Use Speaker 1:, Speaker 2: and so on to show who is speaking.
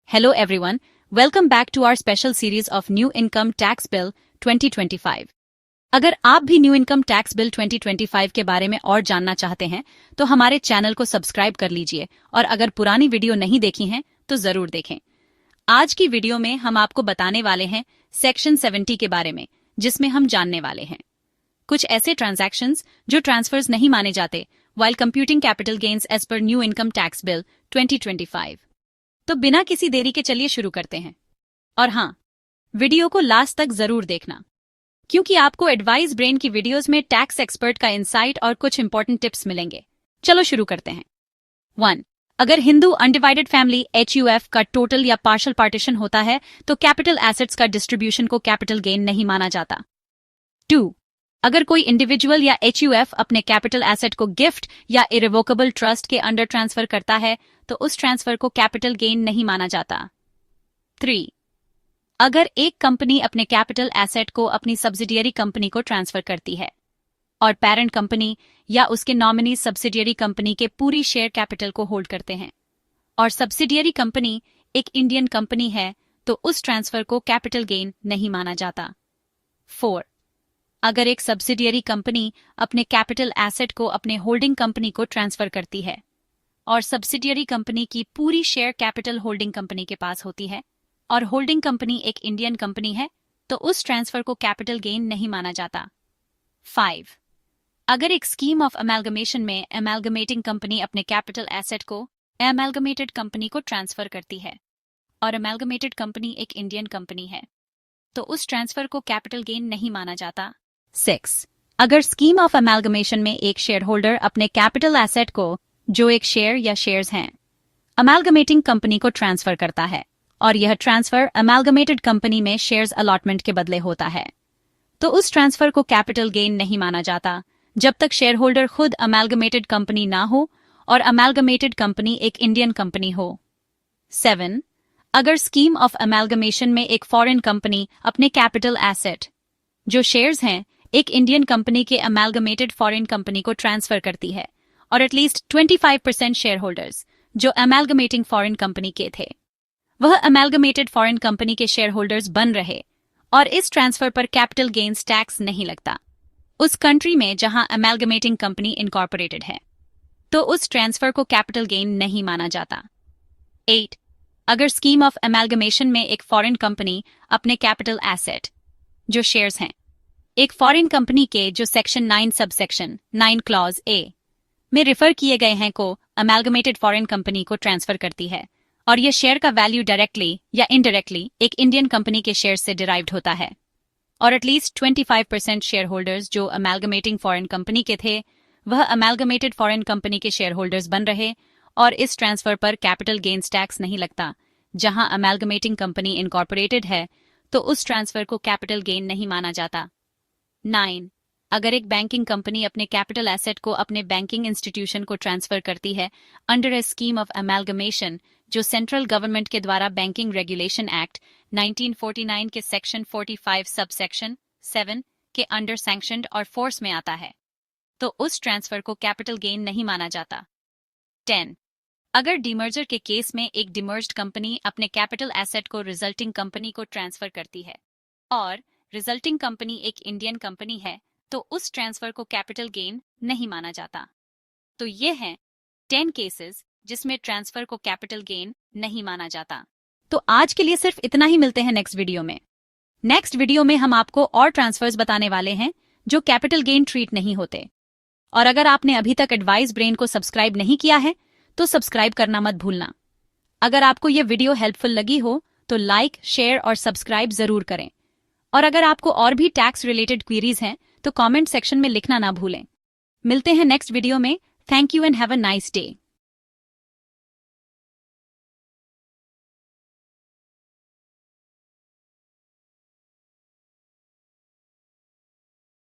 Speaker 1: Hello everyone, welcome back to our special series of New Income Tax Bill 2025. अगर आप भी new income tax bill 2025 के बारे में और जानना चाहते हैं तो हमारे चैनल को सब्सक्राइब कर लीजिए और अगर पुरानी वीडियो नहीं देखी हैं तो जरूर देखें। आज की वीडियो में हम आपको बताने वाले हैं सेक्शन 70 के बारे में, जिसमें हम जानने वाले हैं कुछ ऐसे ट्रांजैक्शंस जो ट्रांसफर्स नहीं माने जाते while computing capital gains as per New Income Tax Bill 2025। तो बिना किसी देरी के चलिए शुरू करते हैं। और हाँ, वीडियो को लास्ट तक जरूर देखना, क्योंकि आपको एडवाइस ब्रेन की वीडियोस में टैक्स एक्सपर्ट का इंसाइट और कुछ इंपॉर्टेंट टिप्स मिलेंगे। चलो शुरू करते हैं। 1. अगर हिंदू अनडिवाइडेड फैमिली HUF का टोटल या पार्शियल पार्टीशन होता है तो कैपिटल एसेट्स का डिस्ट्रीब्यूशन को कैपिटल गेन नहीं माना जाता। 2. अगर कोई इंडिविजुअल या HUF अपने कैपिटल एसेट को गिफ्ट या इरिवोकेबल ट्रस्ट के अंडर ट्रांसफर करता है तो उस ट्रांसफर को कैपिटल गेन नहीं माना जाता। 3. अगर एक कंपनी अपने कैपिटल एसेट को अपनी सब्सिडियरी कंपनी को ट्रांसफर करती है और पेरेंट कंपनी या उसके नॉमिनी सब्सिडियरी कंपनी के पूरी शेयर कैपिटल को होल्ड करते हैं और सब्सिडियरी कंपनी एक इंडियन कंपनी है तो उस ट्रांसफर को कैपिटल गेन नहीं माना जाता। 4. अगर एक सब्सिडियरी कंपनी अपने कैपिटल एसेट को अपने होल्डिंग कंपनी को ट्रांसफर करती है और सब्सिडियरी कंपनी की पूरी शेयर कैपिटल होल्डिंग कंपनी के पास होती है और होल्डिंग कंपनी एक इंडियन कंपनी है तो उस ट्रांसफर को कैपिटल गेन नहीं माना जाता। 5. अगर एक स्कीम ऑफ अमेलगमेशन में अमेलगमेटिंग कंपनी अपने कैपिटल एसेट को अमेलगमेटेड कंपनी को ट्रांसफर करती है और अमेलगमेटेड कंपनी एक इंडियन कंपनी है तो उस ट्रांसफर को कैपिटल गेन नहीं माना जाता। 6. अगर स्कीम ऑफ अमेलगमेशन में एक शेयर होल्डर अपने कैपिटल एसेट को, जो एक शेयर या शेयर्स हैं, अमेलगमेटिंग कंपनी को ट्रांसफर करता है और यह ट्रांसफर अमेलगमेटेड कंपनी में शेयर्स अलॉटमेंट के बदले होता है तो उस ट्रांसफर को कैपिटल गेन नहीं माना जाता जब तक शेयर होल्डर खुद अमेलगमेटेड कंपनी ना हो और अमेलगमेटेड कंपनी एक इंडियन कंपनी हो। 7. अगर स्कीम ऑफ अमेलगमेशन में एक फॉरेन कंपनी अपने कैपिटल एसेट, जो शेयर्स हैं, एक इंडियन कंपनी के अमेलगमेटेड फॉरेन कंपनी को ट्रांसफर करती है और एटलीस्ट 25% शेयर होल्डर्स जो अमेलगमेटिंग फॉरेन कंपनी के थे वह अमेलगमेटेड फॉरेन कंपनी के शेयर होल्डर्स बन रहे और इस ट्रांसफर पर कैपिटल गेन्स टैक्स नहीं लगता उस कंट्री में जहां अमेलगमेटिंग कंपनी इनकॉर्पोरेटेड है तो उस ट्रांसफर को कैपिटल गेन नहीं माना जाता। 8. अगर स्कीम ऑफ अमेलगमेशन में एक फॉरेन कंपनी अपने कैपिटल एसेट, जो शेयर्स हैं, एक फॉरेन कंपनी के जो सेक्शन 9 सबसेक्शन 9 क्लॉज A में रिफर किए गए हैं को अमेलगमेटेड फॉरेन कंपनी को ट्रांसफर करती है और यह शेयर का वैल्यू डायरेक्टली या इनडायरेक्टली एक इंडियन कंपनी के शेयर से डिराइव्ड होता है और एटलीस्ट 25% शेयर होल्डर्स जो अमेलगमेटिंग फॉरेन कंपनी के थे वह अमेलगमेटेड फॉरेन कंपनी के शेयर होल्डर्स बन रहे और इस ट्रांसफर पर कैपिटल गेन्स टैक्स नहीं लगता जहां अमेलगमेटिंग कंपनी इनकॉर्पोरेटेड है तो उस ट्रांसफर को कैपिटल गेन नहीं माना जाता। 9. अगर एक बैंकिंग कंपनी अपने कैपिटल एसेट को अपने बैंकिंग इंस्टीट्यूशन को ट्रांसफर करती है under A scheme of amalgamation जो सेंट्रल गवर्नमेंट के द्वारा बैंकिंग रेगुलेशन एक्ट 1949 के सेक्शन 45 सबसेक्शन 7 के अंडर सैंक्शनड और फोर्स में आता है तो उस ट्रांसफर को कैपिटल गेन नहीं माना जाता। 10. अगर डीमर्जर के केस में एक डिमर्ज्ड कंपनी अपने कैपिटल एसेट को रिजल्टिंग कंपनी को ट्रांसफर करती है और रिजल्टिंग कंपनी एक इंडियन कंपनी है तो उस ट्रांसफर को कैपिटल गेन नहीं माना जाता। तो ये हैं 10 केसेस जिसमें ट्रांसफर को कैपिटल गेन नहीं माना जाता। तो आज के लिए सिर्फ इतना ही, मिलते हैं नेक्स्ट वीडियो में। नेक्स्ट वीडियो में हम आपको और ट्रांसफर्स बताने वाले हैं जो कैपिटल गेन ट्रीट नहीं होते। और अगर आपने अभी तक एडवाइस ब्रेन को सब्सक्राइब नहीं किया है तो सब्सक्राइब करना मत भूलना। अगर आपको यह वीडियो हेल्पफुल लगी हो तो लाइक, शेयर और सब्सक्राइब जरूर करें और अगर आपको और भी टैक्स रिलेटेड क्वेरीज हैं तो कमेंट सेक्शन में लिखना ना भूलें। मिलते हैं नेक्स्ट वीडियो में। Thank you and have a nice day.